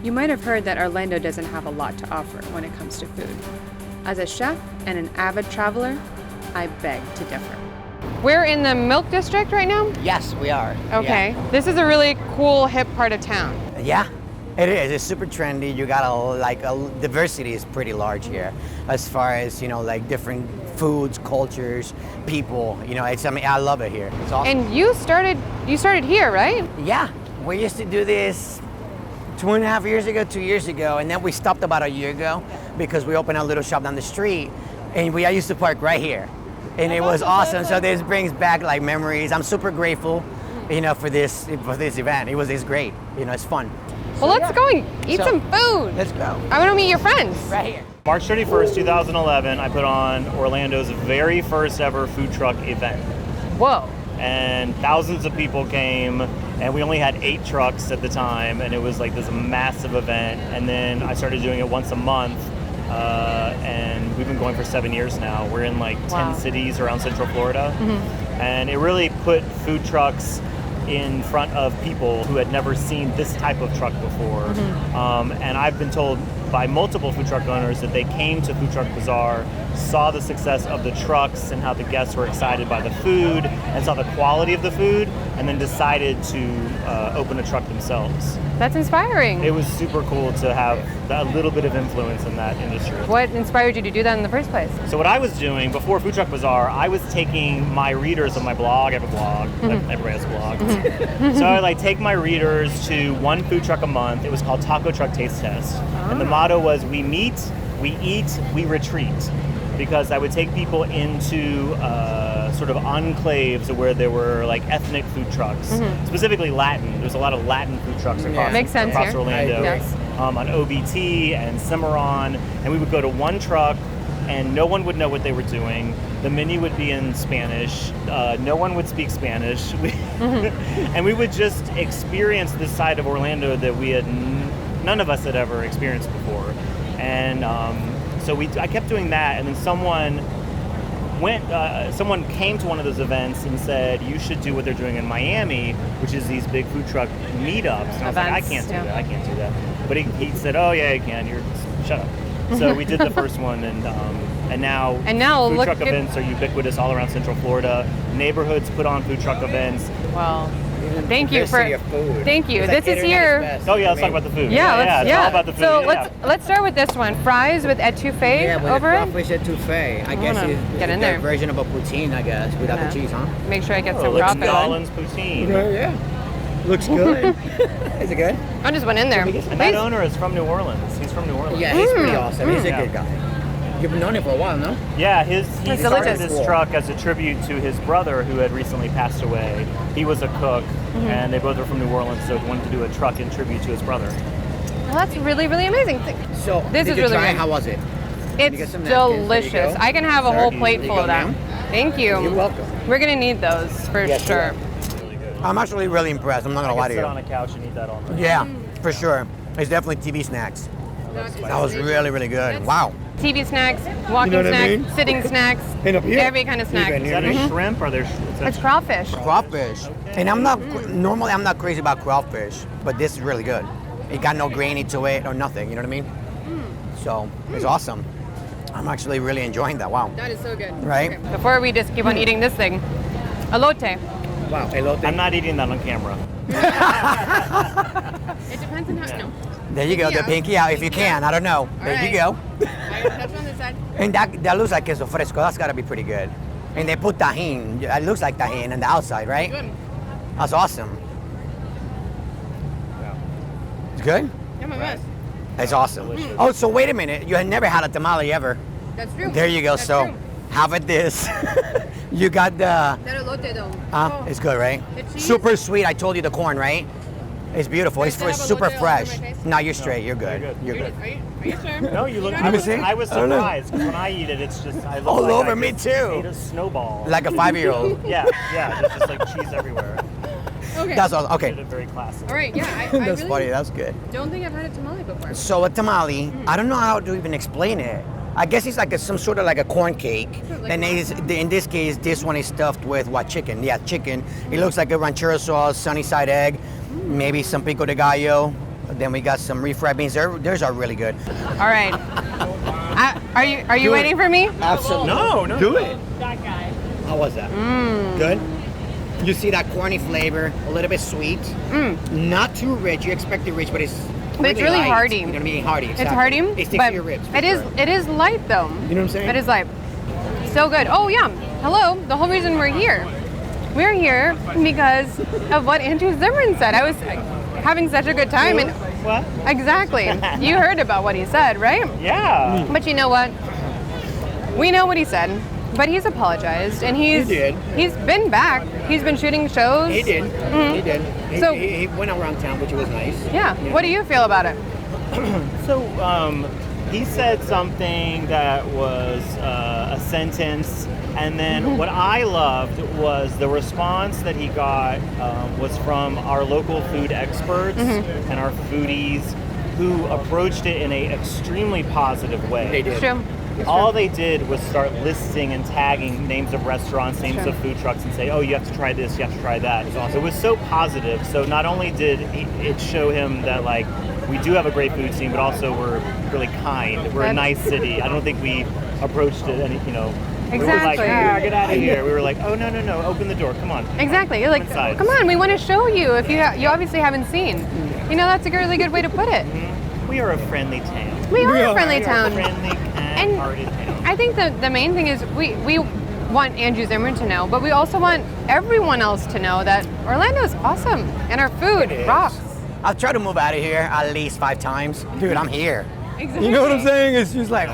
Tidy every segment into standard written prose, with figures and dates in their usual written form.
You might have heard that Orlando doesn't have a lot to offer when it comes to food. As a chef and an avid traveler, I beg to differ. We're in the Milk District right now? Yes, we are. Okay. Yeah. This is a really cool, hip part of town. Yeah, it is. It's super trendy. You got a diversity is pretty large here, as far as like different foods, cultures, people. I love it here. It's awesome. And you started here, right? Yeah, we used to do this 2.5 years ago, 2 years ago, and then we stopped about a year ago because we opened a little shop down the street, and I used to park right here, and it was awesome. So this brings back like memories. I'm super grateful, for this event. It's great. It's fun. Well, let's go and eat some food. Let's go. I want to meet your friends. Right here. March 31st, 2011, I put on Orlando's very first ever food truck event. Whoa. And thousands of people came, and we only had 8 trucks at the time, and it was like this massive event. And then I started doing it once a month, and we've been going for 7 years now. We're in like 10 cities around Central Florida, and it really put food trucks in front of people who had never seen this type of truck before. And I've been told by multiple food truck owners that they came to Food Truck Bazaar, saw the success of the trucks and how the guests were excited by the food and saw the quality of the food, and then decided to open a truck themselves. That's inspiring. It was super cool to have a little bit of influence in that industry. What inspired you to do that in the first place? So what I was doing before Food Truck Bazaar, I was taking my readers of my blog. I have a blog. Everybody has a blog. So I would take my readers to one food truck a month. It was called Taco Truck Taste Test. And the motto was, we meet, we eat, we retreat. Because I would take people into sort of enclaves where there were ethnic food trucks, specifically Latin. There's a lot of Latin food trucks across Orlando, on OBT and Cimarron, and we would go to one truck, and no one would know what they were doing. The menu would be in Spanish. No one would speak Spanish, and we would just experience this side of Orlando that we had none of us had ever experienced before, and. So I kept doing that, and then someone came to one of those events and said, you should do what they're doing in Miami, which is these big food truck meetups. And I was like, I can't do that, I can't do that. But he said, oh yeah, you can, shut up. So we did the first one, and now food truck events are ubiquitous all around Central Florida. Neighborhoods put on food truck events. Well, thank you for food. Thank you. This is here. Oh yeah, let's talk about the food. Yeah, it's all about the food. So let's start with this one. Fries with etouffee over it. Crawfish etouffee. I guess it's their version of a poutine, I guess, without the cheese, huh? Make sure I get some crawfish. Collins poutine. Yeah. Looks good. Is it good? I just went in there. And that owner is from New Orleans. He's from New Orleans. Yeah, he's pretty awesome. He's a good guy. You've known him for a while, no? Yeah, he started this truck as a tribute to his brother who had recently passed away. He was a cook, and they both are from New Orleans, so he wanted to do a truck in tribute to his brother. Well, that's really, really amazing. So, this is really try? How was it? It's delicious. I can have a whole plate full of them. Thank you. You're welcome. We're going to need those for sure. Really good. I'm actually really impressed. I'm not going to lie to you. Sit on a couch and eat that all night. Yeah, for sure. It's definitely TV snacks. That was really, really good. Wow. TV snacks, walking snacks, sitting snacks, every kind of snack. Is that a shrimp or there's? It's crawfish. Crawfish. Okay. And I'm not crazy about crawfish, but this is really good. It got no grainy to it or nothing, you know what I mean? So it's awesome. I'm actually really enjoying that. Wow. That is so good. Right? Okay. Before we just keep on eating this thing, elote. Wow, elote. I'm not eating that on camera. It depends on how. No. There you go, the pinky out if you can. I don't know. There you go. Touch on this side. And that looks like queso fresco. That's got to be pretty good. And they put tahini. It looks like tahini on the outside, right? Good. That's awesome. It's good? Yeah, my best. It's awesome. Oh, so wait a minute. You had never had a tamale ever. That's true. There you go. That's so true. have it this. You got the... That elote though. It's good, right? It's Super sweet. I told you the corn, right? It's beautiful. It's super fresh. Now you're straight. You're good. You're good. Are you sure? No, you look. I was surprised because when I eat it, it's just I look all like over I me just too. Ate a snowball. Like a 5-year-old. Yeah. There's just cheese everywhere. Okay. That's all. Okay. Did it very classic. All right. Yeah. I That's really funny. That's good. Don't think I've had a tamale before. So a tamale, I don't know how to even explain it. I guess it's like some sort of like a corn cake. Then in this case, this one is stuffed with what, chicken? Yeah, chicken. It looks like a ranchero sauce, sunny side egg, maybe some pico de gallo, Then we got some refried beans. Theirs are really good. All right. Are you Do it. waiting for me? Absolutely. No. Do it. How was that? Good? You see that corny flavor, a little bit sweet. Not too rich. You expect it rich, but it's really light. hearty. You know what I mean? Hearty. Exactly. It's hearty, It sticks but to your ribs. for it is sure. it is light though. You know what I'm saying? It is light. So good. Oh yeah. Hello. The whole reason we're here because of what Andrew Zimmern said. I was having such a good time, and What? exactly. You heard about what he said, right? Yeah. But you know what? We know what he said, but he's apologized, and he's been back. He's been shooting shows. He did. He did. So- He went around town, which was nice. Yeah. What do you feel about it? So he said something that was a sentence, and then what I loved was the response that he got was from our local food experts and our foodies who approached it in a extremely positive way. They did. It's true. All they did was start listing and tagging names of restaurants, names of food trucks, and say, oh, you have to try this, you have to try that. So it was so positive. So not only did it show him that, like, we do have a great food scene, but also we're really kind. We're a nice city. I don't think we approached it any, we were like, Exactly. get out of here. We were like, oh, no, open the door, come on. Exactly. You're like, Inside. come on, we want to show you if you obviously haven't seen. You know, that's a really good way to put it. We are a friendly town. We are a friendly We are a town. friendly, kind-hearted town. I think the main thing is we want Andrew Zimmern to know, but we also want everyone else to know that Orlando is awesome and our food rocks. I've tried to move out of here at least 5 times. Dude, I'm here. Exactly. You know what I'm saying? It's just like,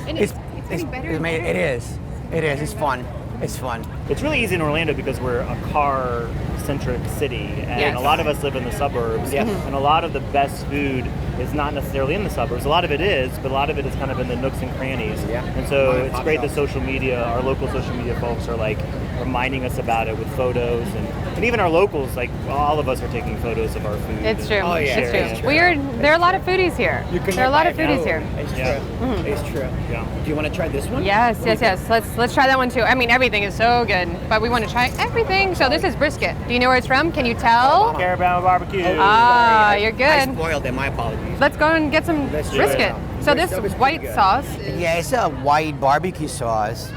And it's getting better and better. it is. It is. It's fun. It's fun. It's really easy in Orlando because we're a car-centric city, and Yes. a lot of us live in the suburbs. Yes. And a lot of the best food is not necessarily in the suburbs. A lot of it is, but a lot of it is kind of in the nooks and crannies. Yeah. And so Mom and it's pop great that shops. social media, our local social media folks, are like reminding us about it with photos, and even our locals, like all of us are taking photos of our food. It's true. Oh, yeah, It's it's true. true. There are a lot of foodies here. There are a lot of foodies here. It's true. Yeah. It's true. Yeah. Do you want to try this one? Yes. Let's try that one too. I mean, everything is so good, but we want to try everything. So this is brisket. Do you know where it's from? Can you tell? Carabao barbecue. Ah, Sorry, you're I good. spoiled it. My apologies. Let's go and get some Let's do brisket. it. So Brisket this is pretty white good. sauce is Yeah, it's a white barbecue sauce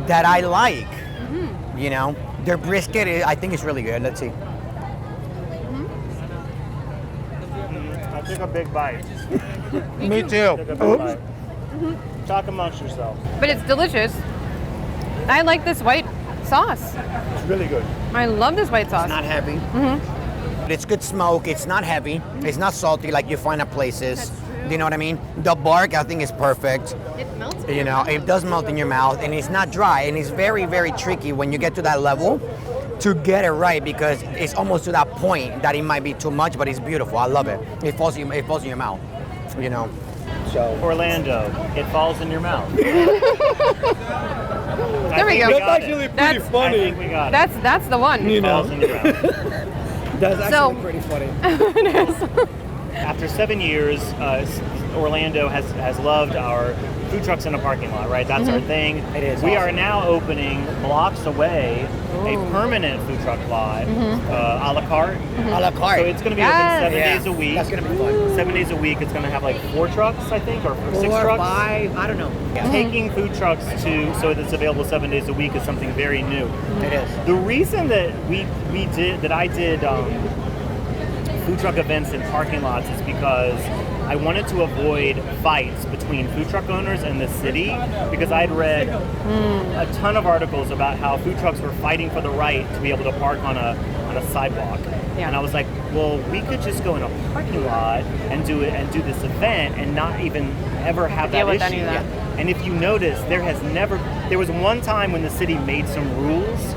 that I like. You know, their brisket, I think it's really good. Let's see. I took a big bite. Me too. Took a big bite. Talk amongst yourselves. but it's delicious. I like this white sauce. It's really good. I love this white sauce. It's not heavy. It's good smoke. It's not heavy. It's not salty like you find at places. Do you know what I mean? The bark, I think, is perfect. It melts. You know, it does melt in your mouth, and it's not dry, and it's very, very tricky when you get to that level to get it right, because it's almost to that point that it might be too much, but it's beautiful. I love it. It falls in your mouth. You know. So Orlando, it falls in your mouth. There we go. That's actually pretty funny. I think we got it. That's the one. It falls in your mouth. that's actually pretty funny. After 7 years, Orlando has loved our food trucks in a parking lot, right? That's our thing. It is We awesome. are now opening blocks away a permanent food truck lot, a la carte. A la carte. So it's going to be Yes. open 7 days a week. That's gonna be fun. 7 days a week. It's going to have like 4 trucks, I think, or 6 4 or trucks. 5, I don't know. Yeah. Taking food trucks so that it's available 7 days a week is something very new. It is. The reason that I did food truck events in parking lots is because I wanted to avoid fights between food truck owners and the city, because I'd read a ton of articles about how food trucks were fighting for the right to be able to park on a sidewalk. Yeah. And I was like, well, we could just go in a parking lot and do this event and not even ever have Deal that with issue. any of that. And if you notice, there was one time when the city made some rules,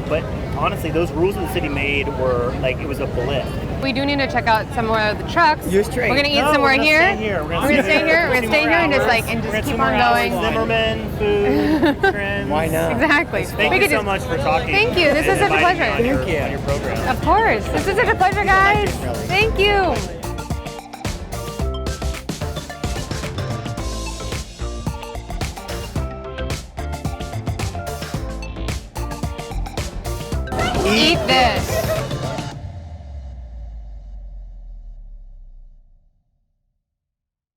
but honestly, those rules that the city made were like, it was a blip. We do need to check out some more of the trucks. You're straight. We're gonna eat No, some more we're gonna here. stay here. We're gonna stay here. We're gonna stay here and just keep on going. Zimmerman, food, trends. Why not? Exactly. Thank We you could so just- much for talking. Thank you. This and is such a inviting pleasure. me on Thank you. on your program. Of course. This is such a pleasure, guys. Thank you. Eat this.